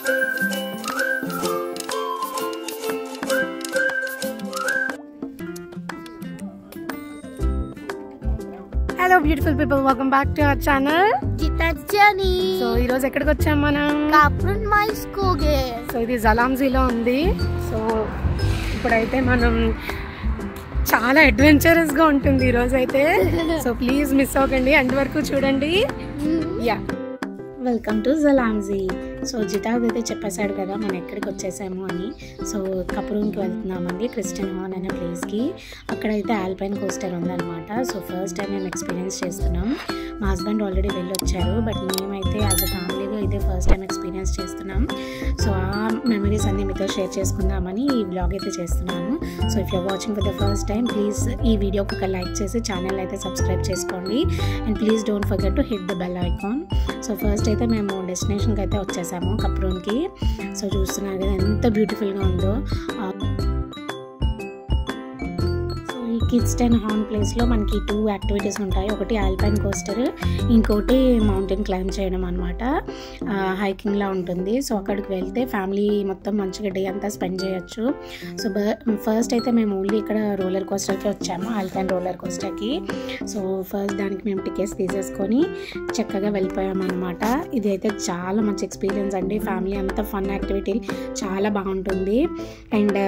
Hello beautiful people, welcome back to our channel Jita's journey. So ఈ రోజు ఎక్కడికి వచ్చాం మనం? Kaplan my school game. So ఇది జలాంజీలో ఉంది. సో ఇప్పుడైతే మనం చాలా అడ్వెంచరస్ గా ఉంటుంది ఈ రోజు అయితే. సో ప్లీజ్ మిస్ అవ్వకండి, ఎండ్ వరకు చూడండి. యా, వెల్కమ్ టు జలాంజీ. సో జితాద్ అయితే చెప్పేశాడు కదా మనం ఎక్కడికి వచ్చేసాము అని. సో కప్రూన్కి వెళ్తున్నామండి, క్రిస్టియన్ హార్న్ అనే ప్లేస్కి. అక్కడైతే ఆల్పైన్ కోస్టర్ ఉందన్నమాట. సో ఫస్ట్ టైం మేము ఎక్స్పీరియన్స్ చేస్తున్నాం. మా హస్బెండ్ ఆల్రెడీ వెళ్ళొచ్చారు, బట్ మేమైతే యాజ్ అ ఫ్యామిలీగా ఇదే ఫస్ట్ టైం ఎక్స్పీరియన్స్ చేస్తున్నాం. సో ఆ మెమరీస్ అన్నీ మీతో షేర్ చేసుకుందామని ఈ వ్లాగ్ అయితే చేస్తున్నాను. So if you're watching for the first time please ఈ వీడియోకి ఒక లైక్ చేసి ఛానల్ అయితే సబ్స్క్రైబ్ చేసుకోండి. And please don't forget to hit the bell icon. So first అయితే మేము డెస్టినేషన్కి అయితే వచ్చేసాము, కప్రూన్కి. సో చూస్తున్నారు కదా ఎంత బ్యూటిఫుల్గా ఉందో. క్రిస్టియన్ హార్న్ ప్లేస్లో మనకి 2 యాక్టివిటీస్ ఉంటాయి. ఒకటి ఆల్పైన్ కోస్టర్, ఇంకోటి మౌంటైన్ క్లైంబ్ చేయడం అనమాట. హైకింగ్లా ఉంటుంది. సో అక్కడికి వెళ్తే ఫ్యామిలీ మొత్తం మంచిగా డే అంతా స్పెండ్ చేయొచ్చు. సో ఫస్ట్ అయితే మేము ఓన్లీ ఇక్కడ రోలర్ కోస్టర్కి వచ్చాము, ఆల్పైన్ రోలర్ కోస్టర్కి. సో ఫస్ట్ దానికి మేము టికెట్స్ తీసేసుకొని చక్కగా వెళ్ళిపోయామన్నమాట. ఇది అయితే చాలా మంచి ఎక్స్పీరియన్స్ అండి. ఫ్యామిలీ అంతా ఫన్ యాక్టివిటీ చాలా బాగుంటుంది. అండ్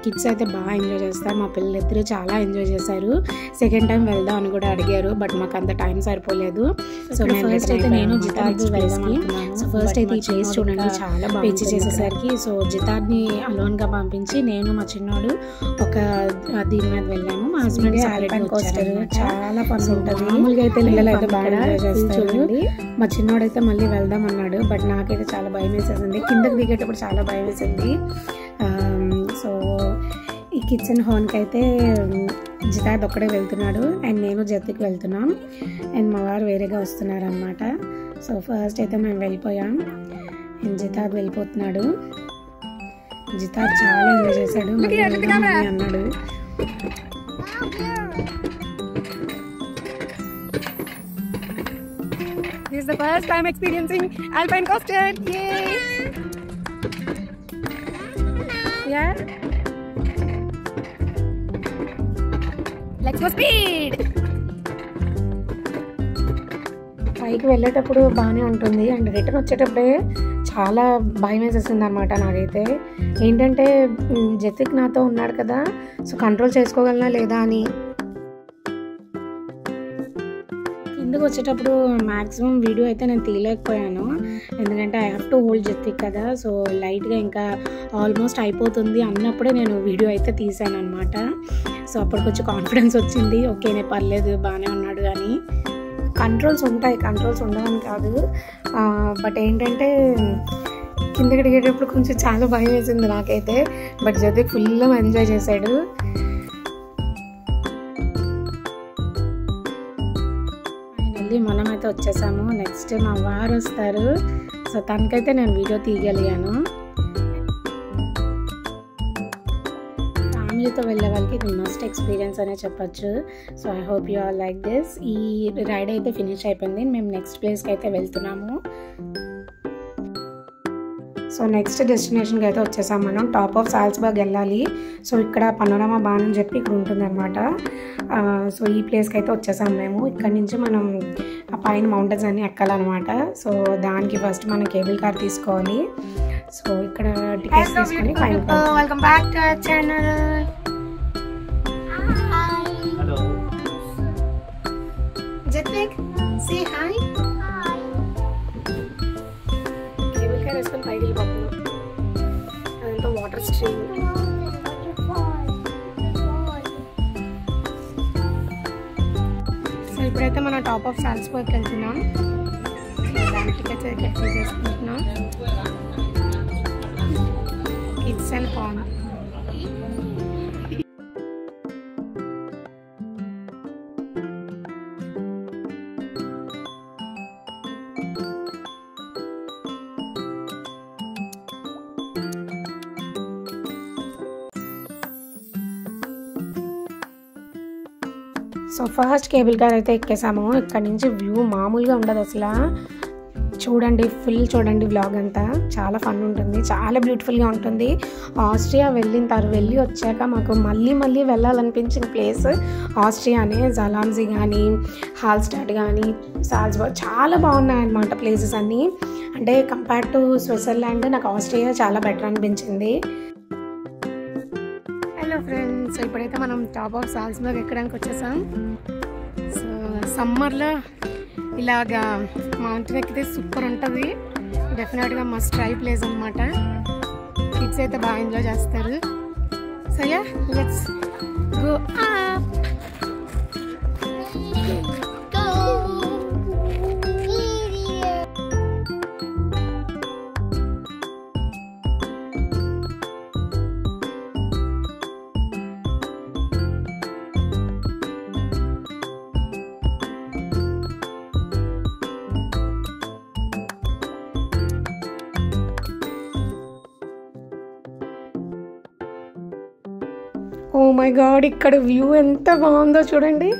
కిడ్స్ అయితే బాగా ఎంజాయ్ చేస్తారు. మా పిల్లలిద్దరూ చాలా ఎంజాయ్ చేశారు. సెకండ్ టైం వెళ్దాం అని కూడా అడిగారు, బట్ మాకు అంత టైం సరిపోలేదు. సో ఫస్ట్ అయితే నేను జితాద్కి వెళ్దామని. సో ఫస్ట్ అయితే ఈ ప్లేస్ చూడండి చాలా బాగా పిచ్చి చేసేసరికి. సో జితాద్ని అలోన్గా పంపించి నేను మా చిన్నోడు ఒక దీని మీద వెళ్ళాము. మా హస్బెండ్ ఆల్పైన్ కోస్టర్ చాలా ఫన్ ఉంటుంది. మామూలుగా అయితే పిల్లలు అయితే బాగా చేస్తారు. మా చిన్నోడైతే మళ్ళీ వెళ్దాం అన్నాడు, బట్ నాకైతే చాలా భయం వేసేసింది. కిందకి దిగేటప్పుడు చాలా భయం వేసింది. సో ఈ కిచెన్ హార్న్కి అయితే జితాద్ ఒక్కడే వెళ్తున్నాడు, అండ్ నేను జత్తుకి వెళ్తున్నాం, అండ్ మా వారు వేరేగా వస్తున్నారు అనమాట. సో ఫస్ట్ అయితే మేము వెళ్ళిపోయాం, అండ్ జితాద్ వెళ్ళిపోతున్నాడు. జితాద్ చాలా ఎంజాయ్ చేశాడు, అన్నాడు. This is the first time experiencing Alpine coaster. Yay! Yeah. Let's go speed. పైకి వెళ్ళేటప్పుడు బాగానే ఉంటుంది, అండ్ రిటర్న్ వచ్చేటప్పుడే చాలా భయం వేసేసింది అనమాట నాకైతే. ఏంటంటే జతిక్ నాతో ఉన్నాడు కదా, సో కంట్రోల్ చేసుకోగలనా లేదా అని. కిందకు వచ్చేటప్పుడు మ్యాక్సిమం వీడియో అయితే నేను తీయలేకపోయాను, ఎందుకంటే ఐ హ్యావ్ టు హోల్డ్ జతిక్ కదా. సో లైట్గా ఇంకా ఆల్మోస్ట్ అయిపోతుంది అన్నప్పుడే నేను వీడియో అయితే తీసాను అనమాట. సో అప్పటికి వచ్చి కాన్ఫిడెన్స్ వచ్చింది, ఓకేనే పర్లేదు బాగానే ఉన్నాడు అని. కంట్రోల్స్ ఉంటాయి, కంట్రోల్స్ ఉండవని కాదు, బట్ ఏంటంటే కిందకి దిగేటప్పుడు కొంచెం చాలా భయం వేసింది నాకైతే. బట్ జతిక్ ఫుల్గా ఎంజాయ్ చేశాడు. ఫైనల్లీ మనమైతే వచ్చేసాము. నెక్స్ట్ మా వారు వస్తారు, సో తనకైతే నేను వీడియో తీయగలిగాను. ఫ్యామిలీతో వెళ్ళే వాళ్ళకి ఇది మస్ట్ ఎక్స్పీరియన్స్ అనే చెప్పచ్చు. So I hope you all like this. ఈ రైడ్ అయితే ఫినిష్ అయిపోయింది, మేము నెక్స్ట్ ప్లేస్కి అయితే వెళ్తున్నాము. సో నెక్స్ట్ డెస్టినేషన్కి అయితే వచ్చేసాం మనం. టాప్ ఆఫ్ సాల్స్బర్గ్ వెళ్ళాలి. సో ఇక్కడ పనోరమా బాన్ అని చెప్పి ఇక్కడ ఉంటుంది అనమాట. సో ఈ ప్లేస్కి అయితే వచ్చేసాం మేము. ఇక్కడ నుంచి మనం ఆ పైన మౌంటైన్స్ అన్నీ ఎక్కాలన్నమాట. సో దానికి ఫస్ట్ మనం కేబుల్ కార్ తీసుకోవాలి. సో ఇక్కడ టికెట్స్ తీసుకొని పైన. Welcome back to our channel. Hello జతిక్, సే హాయ్. కేబుల్ కార్ వేసుకొని పైకి వెళ్ళిపోతున్నాం. అదంతా వాటర్ స్ట్రీమ్. సో ఇప్పుడైతే మనం టాప్ ఆఫ్ సాల్స్బర్గ్కి వెళ్తున్నాం. దాని టికెట్స్ అయితే తీసేసుకుంటున్నాం. Kitchen Horn. So first cable car అయితే ఎక్కేసాము. ఇక్కడ నుంచి వ్యూ మామూలుగా ఉండదు అసలు. చూడండి, ఫుల్ చూడండి వ్లాగ్ అంతా. చాలా ఫన్ ఉంటుంది, చాలా బ్యూటిఫుల్గా ఉంటుంది. ఆస్ట్రియా వెళ్ళి వచ్చాక మాకు మళ్ళీ వెళ్ళాలనిపించిన ప్లేస్ ఆస్ట్రియానే. జలాన్జీ కానీ, హాల్స్టాడ్ కానీ, సాల్జ్బర్గ్ చాలా బాగున్నాయి అన్నమాట ప్లేసెస్ అన్నీ. అంటే కంపేర్ టు స్విట్జర్లాండ్ నాకు ఆస్ట్రియా చాలా బెటర్ అనిపించింది. హలో ఫ్రెండ్స్, ఇప్పుడైతే మనం టాప్ ఆఫ్ సాల్జ్బర్గ్ ఎక్కడానికి వచ్చేసాం. సో సమ్మర్లో ఇలాగా మౌంటైన్ ఎక్కితే సూపర్ ఉంటుంది. డెఫినెట్గా మస్ట్ ట్రై ప్లేస్ అనమాట. కిడ్స్ అయితే బాగా ఎంజాయ్ చేస్తారు. So yeah, let's go up. Oh my God, ఇక్కడ వ్యూ ఎంత బాగుందో చూడండి.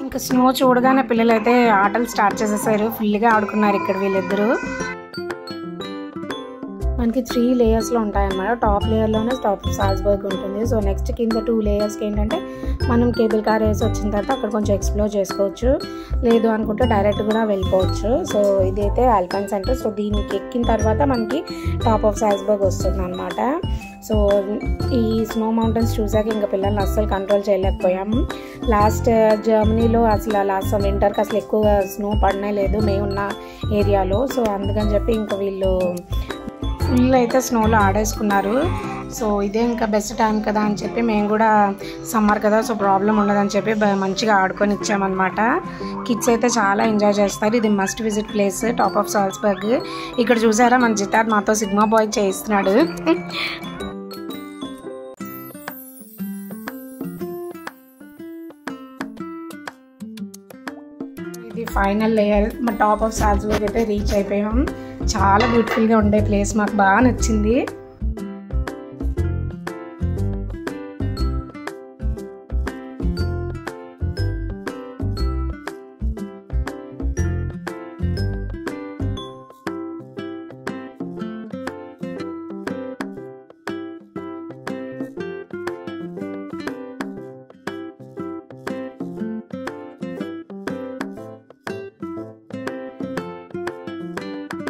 ఇంకా స్నో చూడగానే పిల్లలు అయితే ఆటలు స్టార్ట్ చేసేసారు. ఫుల్గా ఆడుకున్నారు ఇక్కడ వీళ్ళిద్దరూ. మనకి 3 లేయర్స్లో ఉంటాయన్నమాట. టాప్ లేయర్లోనే టాప్ ఆఫ్ సాల్జ్బర్గ్ ఉంటుంది. సో నెక్స్ట్ కింద 2 లేయర్స్కి ఏంటంటే మనం కేబుల్ కార్ వేసి వచ్చిన తర్వాత అక్కడ కొంచెం ఎక్స్ప్లోర్ చేసుకోవచ్చు. లేదు అనుకుంటే డైరెక్ట్ కూడా వెళ్ళిపోవచ్చు. సో ఇదైతే ఆల్పైన్ సెంటర్. సో దీనికి ఎక్కిన తర్వాత మనకి టాప్ ఆఫ్ సాల్జ్బర్గ్ వస్తుంది అనమాట. సో ఈ స్నో మౌంటైన్స్ చూసాక ఇంకా పిల్లల్ని అస్సలు కంట్రోల్ చేయలేకపోయాము. లాస్ట్ జర్మనీలో అసలు లాస్ట్ వింటర్కి అసలు ఎక్కువ స్నో పడనే లేదు మేము ఉన్న ఏరియాలో. సో అందుకని చెప్పి ఇంకా వీళ్ళు ఫుల్ అయితే స్నోలో ఆడేసుకున్నారు. సో ఇదే ఇంకా బెస్ట్ టైం కదా అని చెప్పి మేము కూడా సమ్మర్ కదా, సో ప్రాబ్లం ఉండదని చెప్పి మంచిగా ఆడుకొని ఇచ్చామన్నమాట. కిడ్స్ అయితే చాలా ఎంజాయ్ చేస్తారు. ఇది must visit place top of Salzburg. ఇక్కడ చూసారా మన జితార్ మాతో సిగ్మా బాయ్ చేయిస్తున్నాడు. ఇది ఫైనల్ లేయర్. మా టాప్ ఆఫ్ సాల్జ్బర్గ్ అయితే రీచ్ అయిపోయాం. చాలా బ్యూటిఫుల్గా ఉండే ప్లేస్, మాకు బాగా నచ్చింది.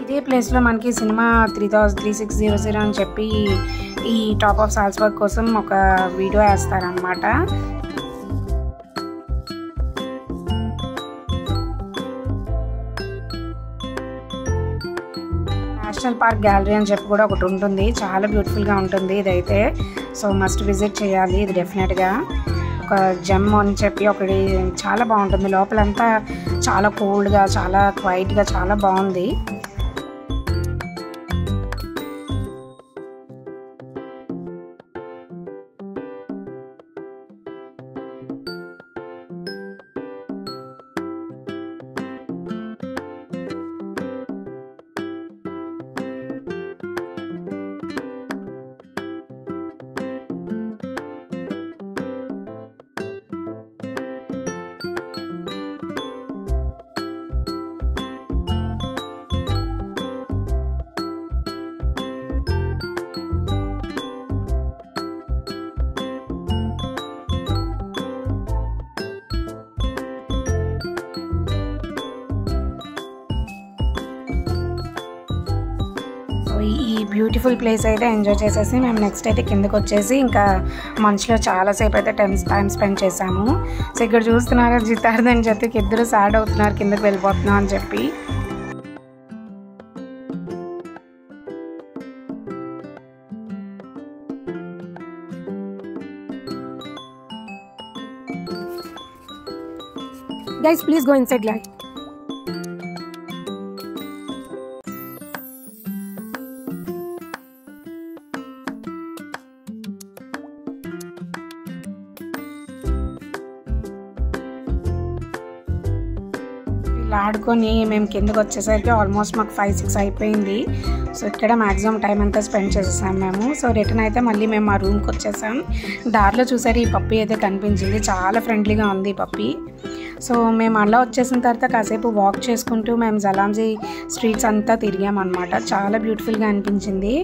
ఇదే ప్లేస్లో మనకి సినిమా 3600 అని చెప్పి ఈ టాప్ ఆఫ్ సాల్జ్బర్గ్ కోసం ఒక వీడియో వేస్తారనమాట. నేషనల్ పార్క్ గ్యాలరీ అని చెప్పి కూడా ఒకటి ఉంటుంది. చాలా బ్యూటిఫుల్గా ఉంటుంది ఇదైతే. సో మస్ట్ విజిట్ చేయాలి ఇది డెఫినెట్గా. ఒక జెమ్ అని చెప్పి ఒకటి చాలా బాగుంటుంది. లోపలంతా చాలా కూల్డ్గా, చాలా క్వైట్గా, చాలా బాగుంది. ఈ బ్యూటిఫుల్ ప్లేస్ అయితే ఎంజాయ్ చేసేసి మేము నెక్స్ట్ అయితే కిందకి వచ్చేసి ఇంకా మంచులో చాలాసేపు అయితే టైం స్పెండ్ చేసాము. సో ఇక్కడ చూస్తున్నారు జితార్ద్ అని చెప్పి ఇద్దరు సాడ్ అవుతున్నారు కిందకి వెళ్ళిపోతున్నాం అని చెప్పి. Guys, please go inside, guys. అలా ఆడుకొని మేము కిందకి వచ్చేసరికి ఆల్మోస్ట్ మాకు 5-6 అయిపోయింది. సో ఇక్కడ మ్యాక్సిమం టైం అంతా స్పెండ్ చేసేసాం మేము. సో రిటర్న్ అయితే మళ్ళీ మేము మా రూమ్కి వచ్చేసాం. దారిలో చూసారు ఈ పప్పి అయితే కనిపించింది, చాలా ఫ్రెండ్లీగా ఉంది ఈ పప్పి. సో మేము అలా వచ్చేసిన తర్వాత కాసేపు వాక్ చేసుకుంటూ మేము జలాంజీ స్ట్రీట్స్ అంతా తిరిగామన్నమాట. చాలా బ్యూటిఫుల్గా అనిపించింది.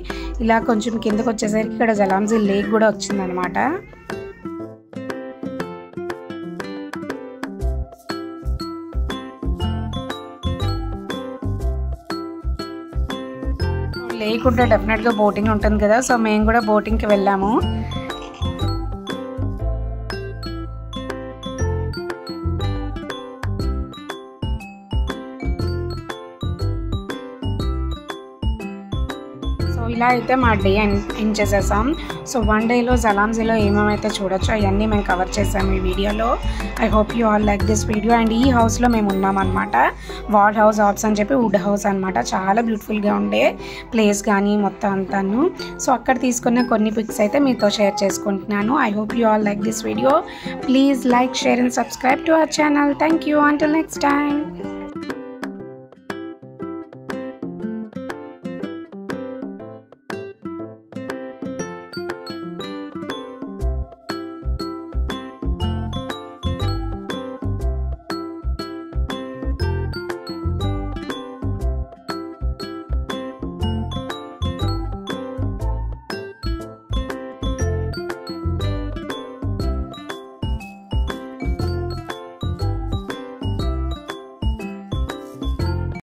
ఇలా కొంచెం కిందకు వచ్చేసరికి ఇక్కడ జలాంజీ లేక్ కూడా వచ్చిందనమాట. లేక్ ఉంటే డెఫినెట్గా బోటింగ్ ఉంటుంది కదా, సో మేము కూడా బోటింగ్కి వెళ్ళాము. ఇలా అయితే మా డే ఎండ్ చేసేసాం. సో 1 డేలో జలాంజీలో ఏమేమైతే చూడొచ్చో అవన్నీ మేము కవర్ చేసాము ఈ వీడియోలో. I hope you all like this video. And ఈ హౌస్లో మేము ఉన్నామన్నమాట. వాల్ హౌస్ అని చెప్పి వుడ్ హౌస్ అనమాట. చాలా బ్యూటిఫుల్గా ఉండే ప్లేస్ కానీ మొత్తం అంతాను. సో అక్కడ తీసుకున్న కొన్ని పిక్స్ అయితే మీతో షేర్ చేసుకుంటున్నాను. I hope you all like this video. Please like, share and subscribe to our channel. Thank you. Until next time.